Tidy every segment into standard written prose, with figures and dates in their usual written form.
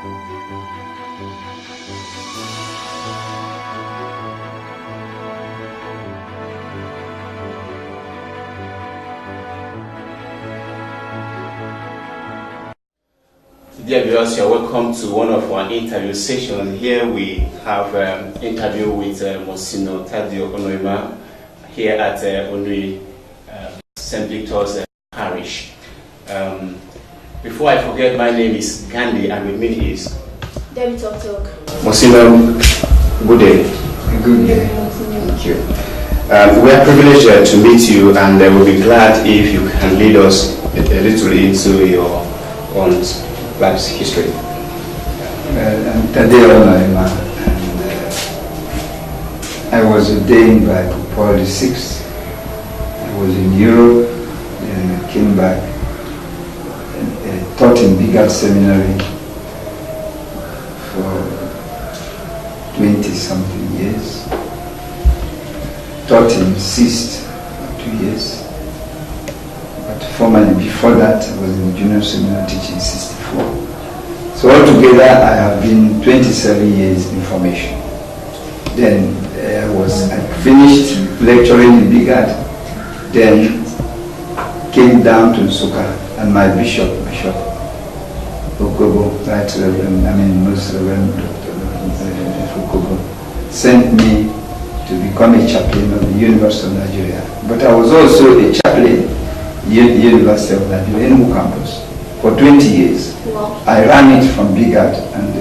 Dear viewers, you're welcome to one of our interview sessions. Here we have interview with Monsignor Tadio Onoyima here at Onui St. Victor's Parish. Before I forget, my name is Gandhi and with me is David Talk. Monsignor, good day. Good day. Thank you. We are privileged to meet you, and we'll be glad if you can lead us a little into your own life's history. I'm Tadio Onoyima, and I was ordained by Paul VI. I was in Europe, and I came back and taught in Bigard Seminary for 20-something years. Taught in CIST for 2 years. But formally, before that, I was in junior seminary teaching 64. So altogether, I have been 27 years in formation. Then I finished lecturing in Bigard, then came down to Nsukka, and my Bishop Okobo, Most Reverend Dr. Okobo, sent me to become a chaplain of the University of Nigeria. But I was also a chaplain University of Nigeria in campus for 20 years. Wow. I ran it from Bigard, and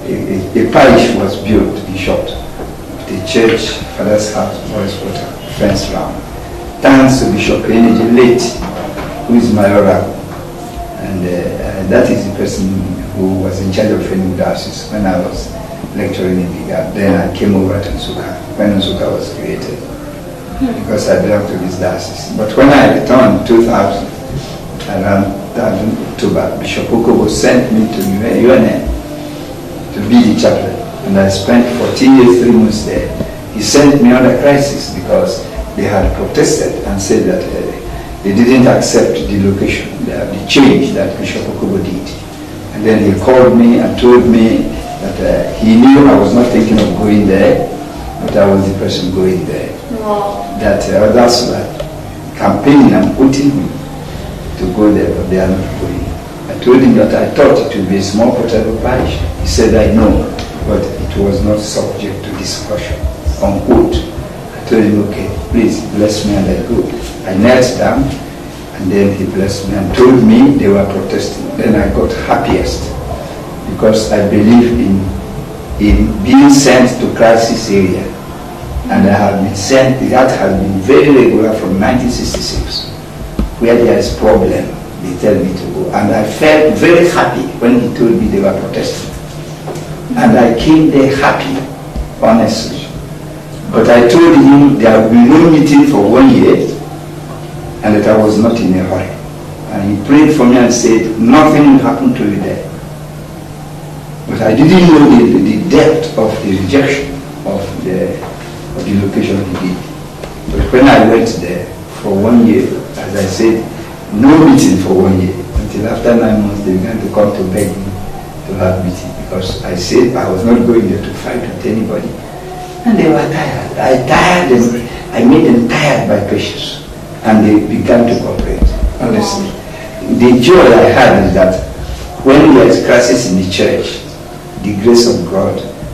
a parish was built in short. The church, Father's house, Boys Water, fence round. Thanks to Bishop Energy late, who is my oracle. And that is the person who was in charge of Fenwick Diocese when I was lecturing in Bigard. Then I came over to Nsukka when Nsukka was created, because I belonged to this diocese. But when I returned in 2000, around October, Bishop Okobo sent me to UNN to be the chaplain. And I spent 14 years, 3 months there. He sent me under crisis because they had protested and said that they didn't accept the location, the change that Bishop Okobo did. And then he called me and told me that he knew I was not thinking of going there, but I was the person going there. Wow. That others were campaigning and putting me to go there, but they are not going. I told him that I thought it would be a small portable parish. He said, I know, but it was not subject to discussion, unquote. I told him, okay, please bless me, and I go. I knelt down, and then he blessed me and told me they were protesting. Then I got happiest, because I believe in being sent to crisis area. And I have been sent, that has been very regular from 1966. Where there is problem, they tell me to go. And I felt very happy when he told me they were protesting. And I came there happy, honestly. But I told him there will be no meeting for 1 year, and that I was not in a hurry. And he prayed for me and said, nothing will happen to you there. But I didn't know the depth of the rejection of the location he did. But when I went there for 1 year, as I said, no meeting for 1 year. Until after 9 months, they began to come to beg me to have meeting, because I said I was not going there to fight with anybody. And they were tired. I made them tired by patience. And they began to cooperate, honestly. The joy I had is that when there is crisis in the church, the grace of God